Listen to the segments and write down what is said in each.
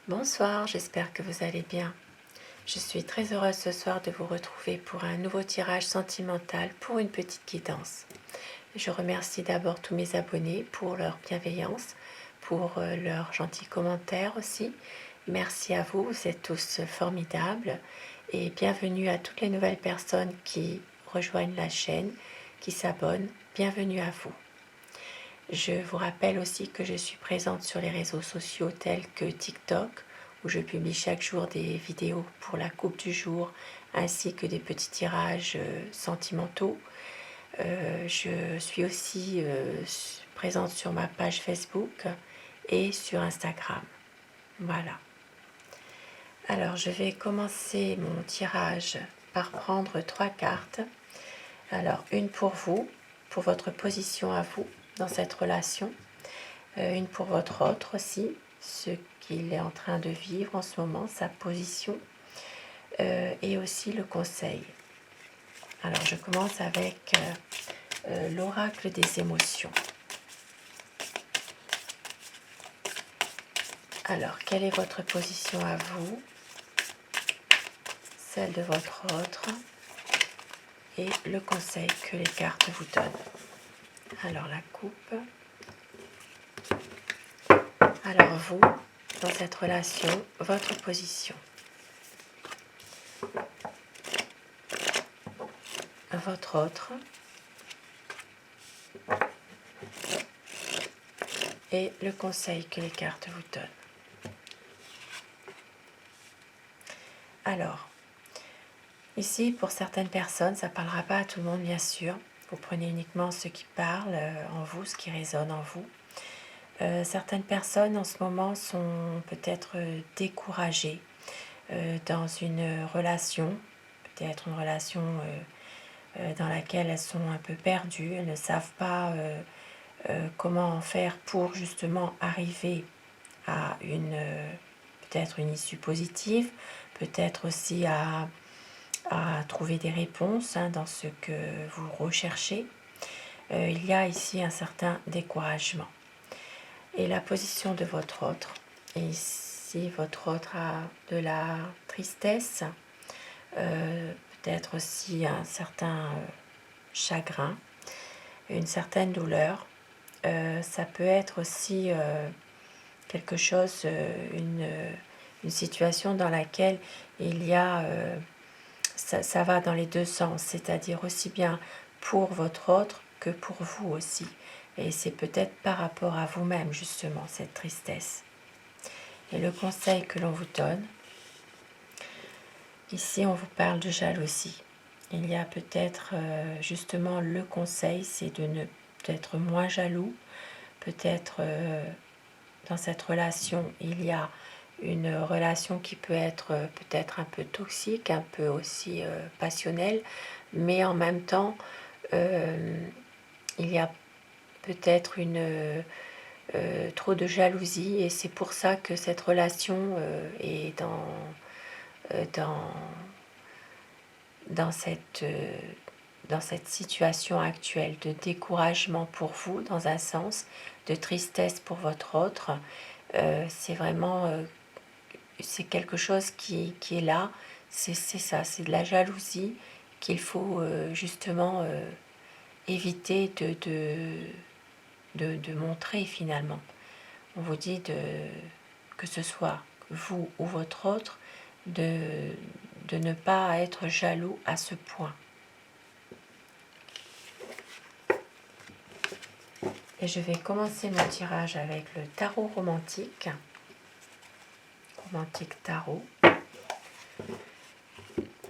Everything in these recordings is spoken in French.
Bonsoir, j'espère que vous allez bien. Je suis très heureuse ce soir de vous retrouver pour un nouveau tirage sentimental pour une petite guidance. Je remercie d'abord tous mes abonnés pour leur bienveillance, pour leurs gentils commentaires aussi. Merci à vous, vous êtes tous formidables et bienvenue à toutes les nouvelles personnes qui rejoignent la chaîne, qui s'abonnent. Bienvenue à vous. Je vous rappelle aussi que je suis présente sur les réseaux sociaux tels que TikTok, où je publie chaque jour des vidéos pour la coupe du jour, ainsi que des petits tirages sentimentaux. Je suis aussi présente sur ma page Facebook et sur Instagram. Voilà. Alors, je vais commencer mon tirage par prendre 3 cartes. Alors, une pour vous, pour votre position à vous dans cette relation. Une pour votre autre aussi, ce qu'il est en train de vivre en ce moment, sa position, et aussi le conseil. Alors, je commence avec l'oracle des émotions. Alors, quelle est votre position à vous, celle de votre autre, et le conseil que les cartes vous donnent. Alors, la coupe. Alors, vous, dans cette relation, votre position. Votre autre. Et le conseil que les cartes vous donnent. Alors, ici, pour certaines personnes, ça ne parlera pas à tout le monde, bien sûr. Vous prenez uniquement ce qui parle en vous, ce qui résonne en vous. Certaines personnes, en ce moment, sont peut-être découragées dans une relation, peut-être une relation dans laquelle elles sont un peu perdues. Elles ne savent pas comment faire pour justement arriver à peut-être une issue positive, peut-être aussi à trouver des réponses dans ce que vous recherchez. Il y a ici un certain découragement. Et la position de votre autre, et ici votre autre a de la tristesse, peut-être aussi un certain chagrin, une certaine douleur. Ça peut être aussi quelque chose, une situation dans laquelle il y a, ça va dans les deux sens, c'est-à-dire aussi bien pour votre autre que pour vous aussi. Et c'est peut-être par rapport à vous-même, justement, cette tristesse. Et le conseil que l'on vous donne, ici on vous parle de jalousie. Il y a peut-être justement le conseil, c'est de ne d'être moins jaloux. Peut-être dans cette relation, il y a une relation qui peut être peut-être un peu toxique, un peu aussi passionnelle, mais en même temps, il y a peut-être trop de jalousie et c'est pour ça que cette relation est dans, dans cette situation actuelle de découragement pour vous dans un sens, de tristesse pour votre autre. C'est vraiment c'est quelque chose qui est là, c'est ça, c'est de la jalousie qu'il faut justement éviter de montrer finalement. On vous dit que ce soit vous ou votre autre, de ne pas être jaloux à ce point. Et je vais commencer mon tirage avec le tarot romantique. Romantique tarot.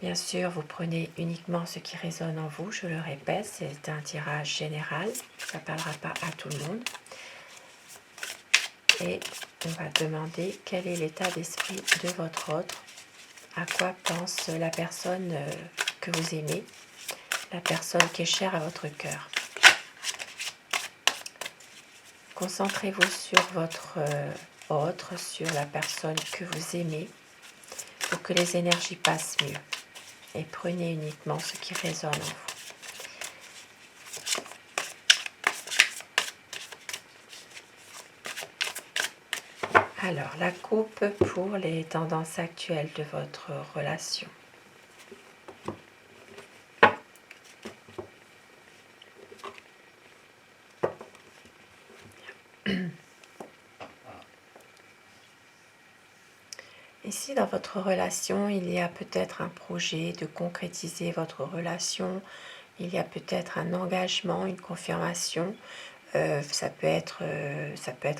Bien sûr, vous prenez uniquement ce qui résonne en vous, je le répète, c'est un tirage général, ça ne parlera pas à tout le monde. Et on va demander quel est l'état d'esprit de votre autre, à quoi pense la personne que vous aimez, la personne qui est chère à votre cœur. Concentrez-vous sur votre autre, sur la personne que vous aimez, pour que les énergies passent mieux. Et prenez uniquement ce qui résonne en vous. Alors, la coupe pour les tendances actuelles de votre relation. Ici, dans votre relation, il y a peut-être un projet de concrétiser votre relation. Il y a peut-être un engagement, une confirmation. Ça peut être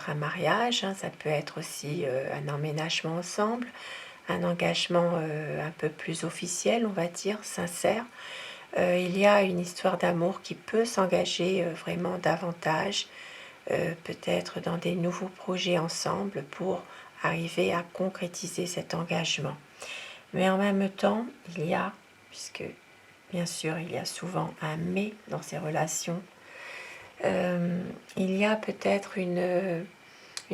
un mariage, hein, ça peut être aussi un emménagement ensemble, un engagement un peu plus officiel, on va dire, sincère. Il y a une histoire d'amour qui peut s'engager vraiment davantage, peut-être dans des nouveaux projets ensemble pour arriver à concrétiser cet engagement. Mais en même temps, il y a, puisque bien sûr il y a souvent un mais dans ces relations, il y a peut-être une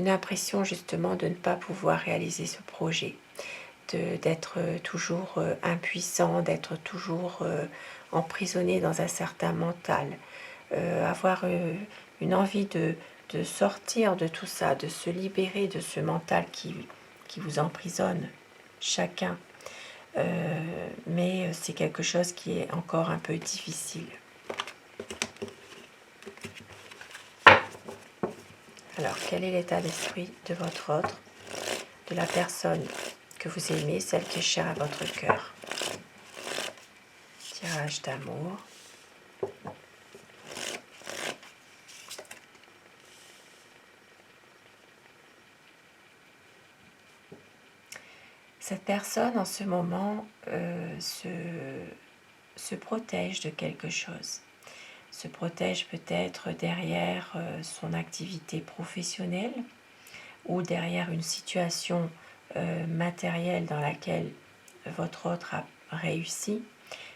impression justement de ne pas pouvoir réaliser ce projet, d'être toujours impuissant, d'être toujours emprisonné dans un certain mental, avoir une envie de sortir de tout ça, de se libérer de ce mental qui vous emprisonne chacun. Mais c'est quelque chose qui est encore un peu difficile. Alors, quel est l'état d'esprit de votre autre, de la personne que vous aimez, celle qui est chère à votre cœur? Tirage d'amour. Cette personne, en ce moment, se protège de quelque chose. Se protège peut-être derrière son activité professionnelle ou derrière une situation matérielle dans laquelle votre autre a réussi.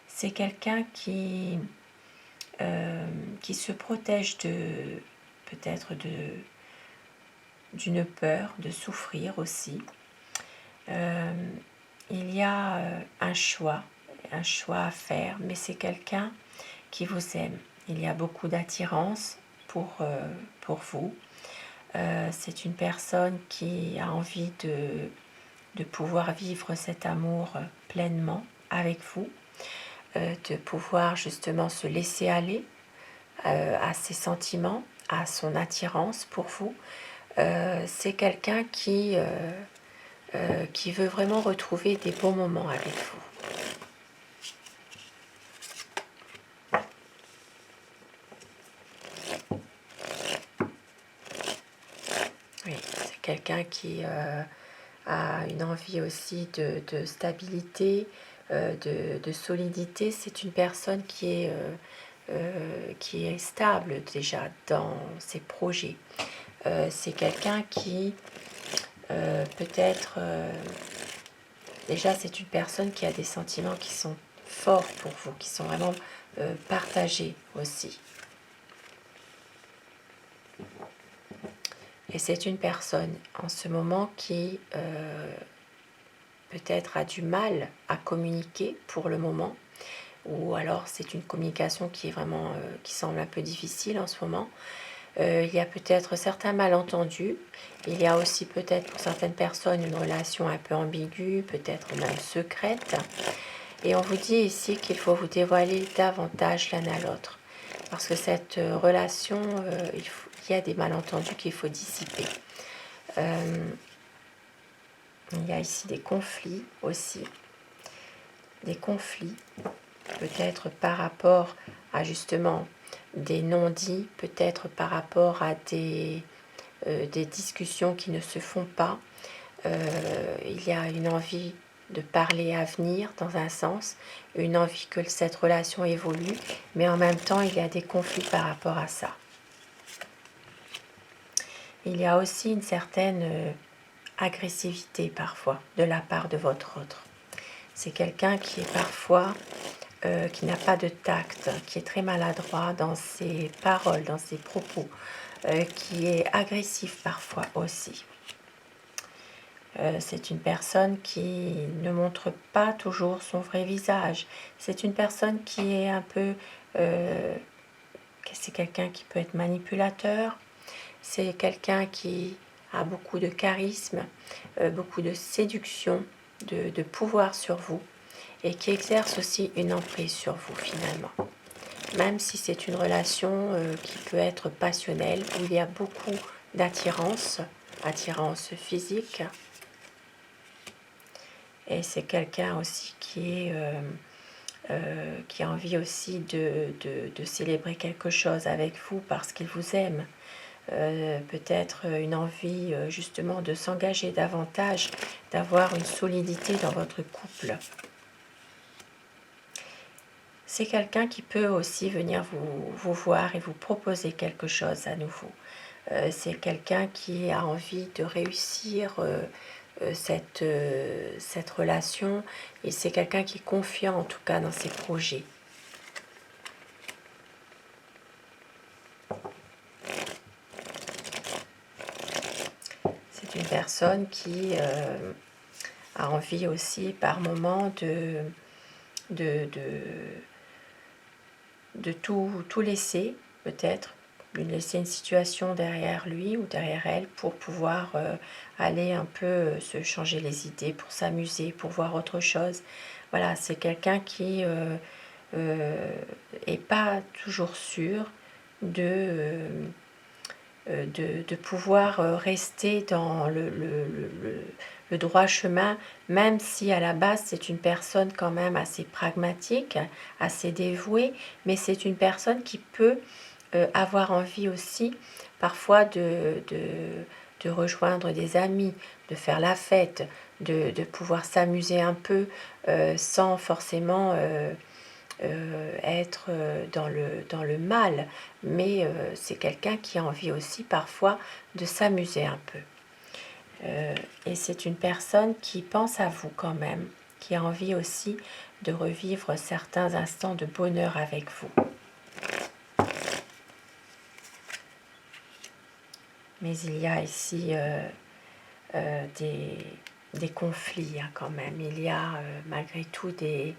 C'est quelqu'un qui se protège peut-être d'une peur de souffrir aussi. Il y a un choix à faire, mais c'est quelqu'un qui vous aime. Il y a beaucoup d'attirance pour vous. C'est une personne qui a envie de pouvoir vivre cet amour pleinement avec vous, de pouvoir justement se laisser aller à ses sentiments, à son attirance pour vous. C'est quelqu'un qui veut vraiment retrouver des bons moments avec vous. Oui, c'est quelqu'un qui a une envie aussi de stabilité, de solidité. C'est une personne qui est stable déjà dans ses projets. C'est quelqu'un qui peut-être... déjà, c'est une personne qui a des sentiments qui sont forts pour vous, qui sont vraiment partagés aussi. Et c'est une personne en ce moment qui peut-être a du mal à communiquer pour le moment, ou alors c'est une communication qui est vraiment qui semble un peu difficile en ce moment. Il y a peut-être certains malentendus. Il y a aussi peut-être pour certaines personnes une relation un peu ambiguë, peut-être même secrète. Et on vous dit ici qu'il faut vous dévoiler davantage l'un à l'autre. Parce que cette relation, il y a des malentendus qu'il faut dissiper. Il y a ici des conflits aussi. Des conflits, peut-être par rapport à justement des non-dits, peut-être par rapport à des discussions qui ne se font pas. Il y a une envie de parler à venir dans un sens, une envie que cette relation évolue, mais en même temps il y a des conflits par rapport à ça. Il y a aussi une certaine agressivité parfois de la part de votre autre. C'est quelqu'un qui est parfois, qui n'a pas de tact, qui est très maladroit dans ses paroles, dans ses propos, qui est agressif parfois aussi. C'est une personne qui ne montre pas toujours son vrai visage. C'est une personne qui est un peu... c'est quelqu'un qui peut être manipulateur. C'est quelqu'un qui a beaucoup de charisme, beaucoup de séduction, de pouvoir sur vous, et qui exerce aussi une emprise sur vous finalement. Même si c'est une relation qui peut être passionnelle, où il y a beaucoup d'attirance, attirance physique, et c'est quelqu'un aussi qui a envie aussi de célébrer quelque chose avec vous parce qu'il vous aime. Peut-être une envie justement de s'engager davantage, d'avoir une solidité dans votre couple. C'est quelqu'un qui peut aussi venir vous voir et vous proposer quelque chose à nouveau. C'est quelqu'un qui a envie de réussir cette relation, et c'est quelqu'un qui est confiant en tout cas dans ses projets. C'est une personne qui a envie aussi par moment de, de tout laisser, peut-être, de laisser une situation derrière lui ou derrière elle pour pouvoir aller un peu se changer les idées, pour s'amuser, pour voir autre chose. Voilà, c'est quelqu'un qui est pas toujours sûr de pouvoir rester dans le droit chemin, même si à la base c'est une personne quand même assez pragmatique, assez dévouée, mais c'est une personne qui peut avoir envie aussi parfois de rejoindre des amis, de faire la fête, de pouvoir s'amuser un peu sans forcément être dans le mal, mais c'est quelqu'un qui a envie aussi parfois de s'amuser un peu. Et c'est une personne qui pense à vous quand même, qui a envie aussi de revivre certains instants de bonheur avec vous. Mais il y a ici des conflits hein, quand même. Il y a malgré tout des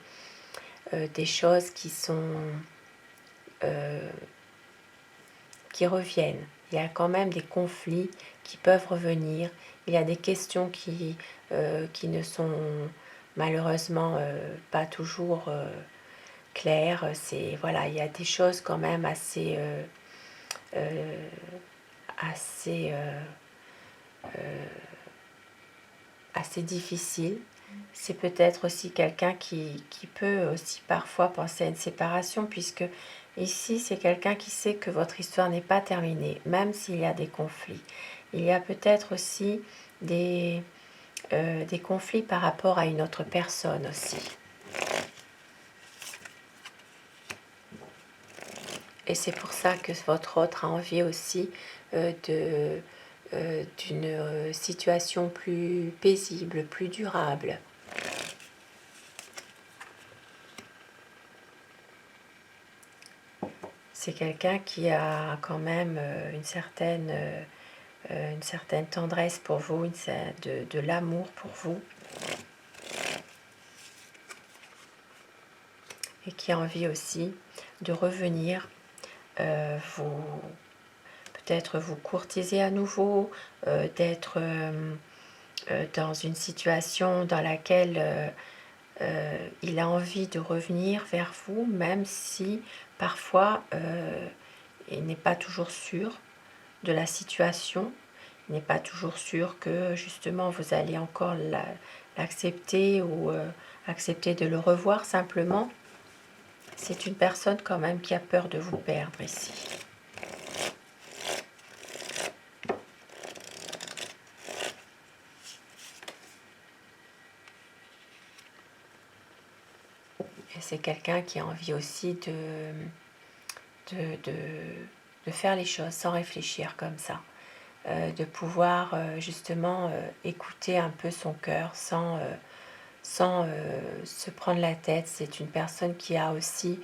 choses qui reviennent. Il y a quand même des conflits qui peuvent revenir. Il y a des questions qui ne sont malheureusement pas toujours claires. Voilà, il y a des choses quand même assez assez difficiles. C'est peut-être aussi quelqu'un qui peut aussi parfois penser à une séparation, puisque ici c'est quelqu'un qui sait que votre histoire n'est pas terminée, même s'il y a des conflits. Il y a peut-être aussi des conflits par rapport à une autre personne aussi. Et c'est pour ça que votre autre a envie aussi d'une situation plus paisible, plus durable. C'est quelqu'un qui a quand même une certaine tendresse pour vous, de l'amour pour vous, et qui a envie aussi de revenir peut-être vous courtiser à nouveau, d'être dans une situation dans laquelle il a envie de revenir vers vous, même si parfois il n'est pas toujours sûr de la situation, il n'est pas toujours sûr que justement vous allez encore l'accepter ou accepter de le revoir simplement. C'est une personne quand même qui a peur de vous perdre ici. Et c'est quelqu'un qui a envie aussi de faire les choses sans réfléchir comme ça. De pouvoir justement écouter un peu son cœur sans se prendre la tête. C'est une personne qui a aussi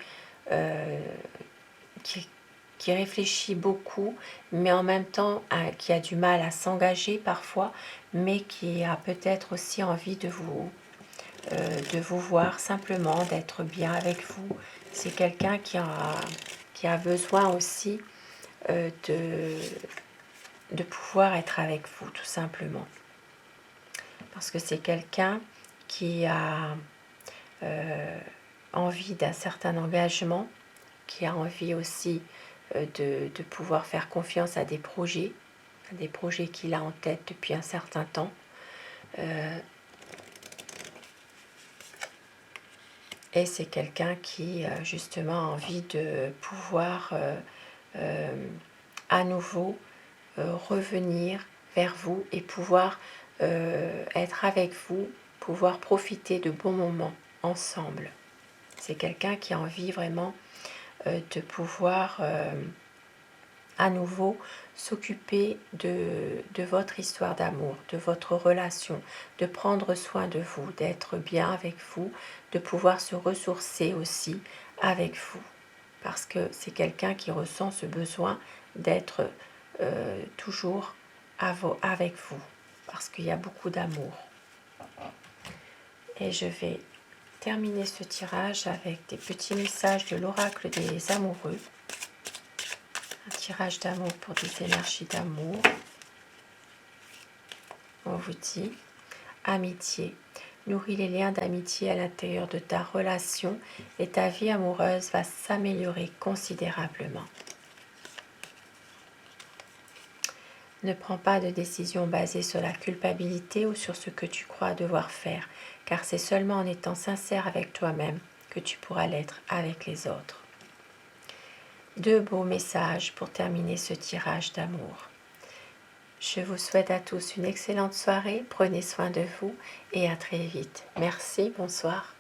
qui réfléchit beaucoup, mais en même temps qui a du mal à s'engager parfois, mais qui a peut-être aussi envie de vous voir simplement, d'être bien avec vous. C'est quelqu'un qui a besoin aussi de pouvoir être avec vous, tout simplement. Parce que c'est quelqu'un qui a envie d'un certain engagement, qui a envie aussi de pouvoir faire confiance à des projets qu'il a en tête depuis un certain temps. Et c'est quelqu'un qui justement a envie de pouvoir à nouveau revenir vers vous et pouvoir être avec vous, pouvoir profiter de bons moments ensemble. C'est quelqu'un qui a envie vraiment de pouvoir à nouveau s'occuper de votre histoire d'amour, de votre relation, de prendre soin de vous, d'être bien avec vous, de pouvoir se ressourcer aussi avec vous. Parce que c'est quelqu'un qui ressent ce besoin d'être toujours avec vous, parce qu'il y a beaucoup d'amour. Et je vais terminer ce tirage avec des petits messages de l'oracle des amoureux. Un tirage d'amour pour des énergies d'amour. On vous dit amitié. Nourris les liens d'amitié à l'intérieur de ta relation et ta vie amoureuse va s'améliorer considérablement. Ne prends pas de décision basée sur la culpabilité ou sur ce que tu crois devoir faire, car c'est seulement en étant sincère avec toi-même que tu pourras l'être avec les autres. Deux beaux messages pour terminer ce tirage d'amour. Je vous souhaite à tous une excellente soirée, prenez soin de vous et à très vite. Merci, bonsoir.